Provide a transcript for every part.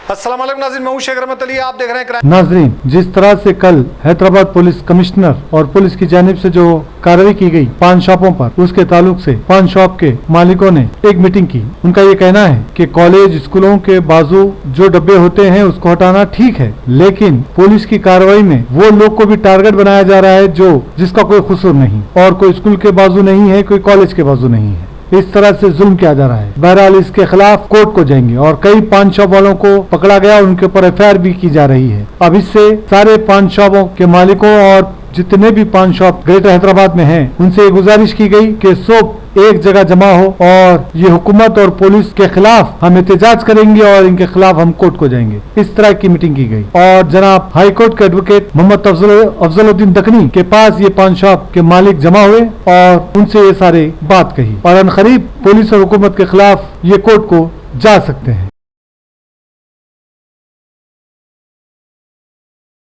अस्सलाम वालेकुम नाज़रीन, मैं हूं शेख रहमत अली। आप देख रहे हैं नाज़रीन, जिस तरह से कल हैदराबाद पुलिस कमिश्नर और पुलिस की जानिब से जो कार्रवाई की गई पान शॉपों पर, उसके ताल्लुक से पान शॉप के मालिकों ने एक मीटिंग की। उनका ये कहना है कि कॉलेज स्कूलों के बाजू जो डब्बे होते हैं उसको हटाना ठीक है, लेकिन पुलिस की कार्रवाई में वो लोग को भी टारगेट बनाया जा रहा है जो जिसका कोई कसूर नहीं, और कोई स्कूल के बाजू नहीं है, कोई कॉलेज के बाजू नहीं है। इस तरह से जुल्म किया जा रहा है। बहरहाल इसके खिलाफ कोर्ट को जाएंगे और कई पान शॉप वालों को पकड़ा गया, उनके ऊपर एफआईआर भी की जा रही है। अब इससे सारे पान शॉपों के मालिकों और जितने भी पान शॉप ग्रेटर हैदराबाद में हैं, उनसे गुजारिश की गई कि सब एक जगह जमा हो और ये हुकूमत और पुलिस के खिलाफ हम एहतजाज करेंगे और इनके खिलाफ हम कोर्ट को जाएंगे। इस तरह की मीटिंग की गई और जनाब हाई कोर्ट के एडवोकेट मोहम्मद अफजलुद्दीन दखनी के पास ये पान शॉप के मालिक जमा हुए और उनसे ये सारे बात कही और अनकरीब पुलिस और हुकूमत के खिलाफ ये कोर्ट को जा सकते हैं।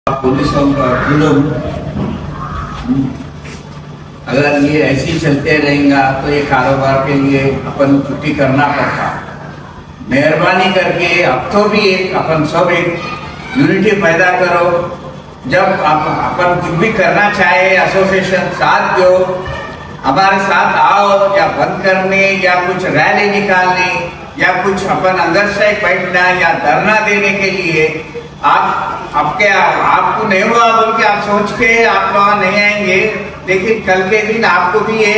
पुलिसों का जुल्म अगर ये ऐसे ही चलते रहेगा तो ये कारोबार के लिए अपन छुट्टी करना पड़ता। मेहरबानी करके अब तो भी अपन सब एक यूनिटी पैदा करो। जब अपन कुछ भी करना चाहे एसोसिएशन साथ दो, हमारे साथ आओ, या बंद करने या कुछ रैली निकालने या कुछ अपन अंदर से बैठना या धरना देने के लिए आपको नहीं हुआ बोल के आप सोच के आप वहाँ नहीं आएंगे, लेकिन कल के दिन आपको भी ये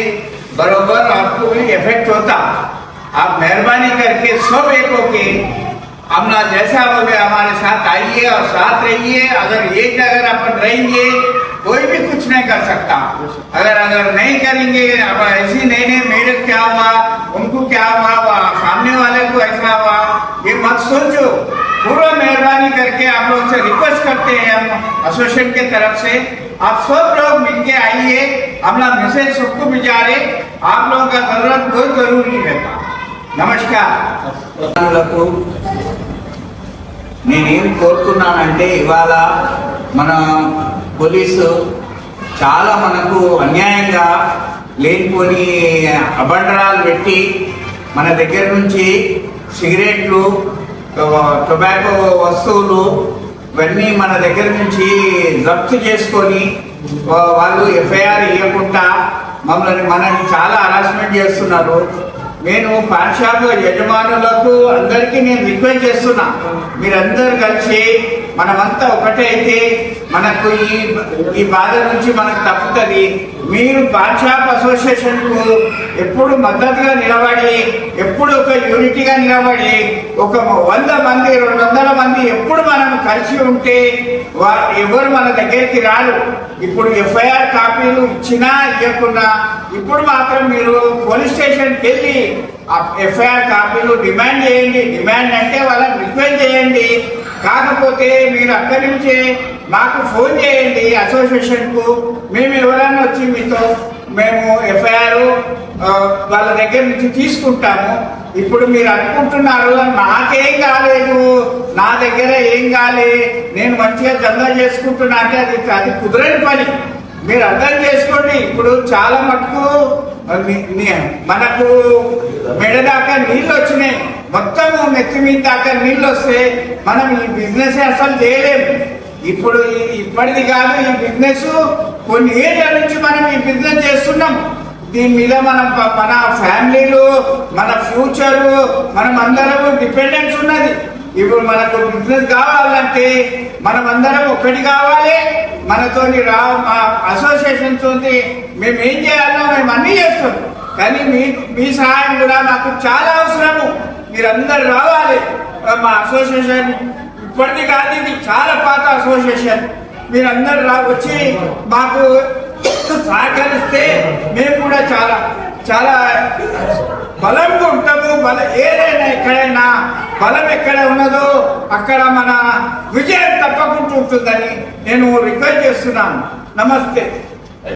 बरोबर आपको भी इफेक्ट होता। आप मेहरबानी करके सब एक होके अपना जैसा बोले हमारे साथ आइए और साथ रहिए। अगर एक जगह अपन रहेंगे कोई भी कुछ नहीं कर सकता। अगर नहीं करेंगे, अब ऐसी नहीं मेरे क्या हुआ, उनको क्या हुआ, सामने वाले को ऐसा हुआ, ये मत सोचो। पूरा मेहरबानी करके आप लोगों से रिक्वेस्ट करते हैं हम एसोसिएशन के तरफ से, आप सब लोग मिलके आइए, अपना मैसेज सबको भिजारे। आप लोगों का जरूरत बहुत जरूरी रहता। నమస్కారం। నేనేం కోరుతున్నానంటే ఇవాళ మన పోలీసు చాలా మనకు అన్యాయంగా లేనిపోని అబండరాలు పెట్టి మన దగ్గర నుంచి సిగరెట్లు, టొబాకో వస్తువులు ఇవన్నీ మన దగ్గర నుంచి జప్తు చేసుకొని వాళ్ళు ఎఫ్ఐఆర్ ఇవ్వకుండా మనని చాలా హరాస్మెంట్ చేస్తున్నారు। నేను పాన్ షాప్ యజమానులకు అందరికీ నేను రిక్వెస్ట్ చేస్తున్నా, మీరందరూ కలిసి మనమంతా ఒకటే అయితే మనకు ఈ బాధ నుంచి మనకు తప్పుతుంది। మీరు పాన్ షాప్ అసోసియేషన్ కు ఎప్పుడు మద్దతుగా నిలబడి, ఎప్పుడు ఒక యూనిటీగా నిలబడి, ఒక 100 మంది 200 మంది ఎప్పుడు మనం కలిసి ఉంటే ఎవరు మన దగ్గరికి రారు। ఇప్పుడు ఎఫ్ఐఆర్ కాపీలు ఇచ్చినా ఇవ్వకుండా ఇప్పుడు మాత్రం మీరు పోలీస్ స్టేషన్కి వెళ్ళి ఎఫ్ఐఆర్ కాపీలు డిమాండ్ చేయండి। డిమాండ్ అంటే వాళ్ళని రిక్వెస్ట్ చేయండి। కాకపోతే మీరు అక్కడి నుంచే మాకు ఫోన్ చేయండి అసోసియేషన్కు, మేము ఎవరైనా వచ్చి మీతో మేము ఎఫ్ఐఆర్ వాళ్ళ దగ్గర నుంచి తీసుకుంటాము। ఇప్పుడు మీరు అనుకుంటున్నారు నాకేం కాలేదు, నా దగ్గర ఏం కాలే, నేను మంచిగా దందా చేసుకుంటున్నా అంటే అది కుదరని పని। మీరు అర్థం చేసుకోండి। ఇప్పుడు చాలా మటుకు మనకు మెడ దాకా నీళ్ళు వచ్చినాయి, మొత్తం నెత్తి మీద దాకా నీళ్ళు వస్తే మనం ఈ బిజినెస్ అసలు చేయలేము। ఇప్పుడు ఇప్పటిది కాదు, ఈ బిజినెస్ కొన్ని ఏళ్ళ నుంచి మనం ఈ బిజినెస్ చేస్తున్నాం। దీని మీద మన ఫ్యామిలీలు, మన ఫ్యూచరు, మనం అందరం డిపెండెన్స్ ఉన్నది। ఇప్పుడు మనకు బిజినెస్ కావాలంటే మనం అందరం ఒకటి కావాలి। మనతోని మా అసోసియేషన్ తోటి మేము ఏం చేయాలో మేము అన్నీ చేస్తాం, కానీ మీ సహాయం కూడా మాకు చాలా అవసరము। మీరందరూ రావాలి। మా అసోసియేషన్ ఇప్పటిది కాదు, ఇది చాలా పాత అసోసియేషన్। మీరందరూ వచ్చి మాకు సహకరిస్తే మేము కూడా చాలా చాలా బలంగా ఉంటాము। ఏదైనా ఎక్కడైనా బలం ఎక్కడ ఉన్నదో అక్కడ మన విజయం తప్పకుండా ఉంటుందని నేను రిక్వెస్ట్ చేస్తున్నాను। నమస్తే।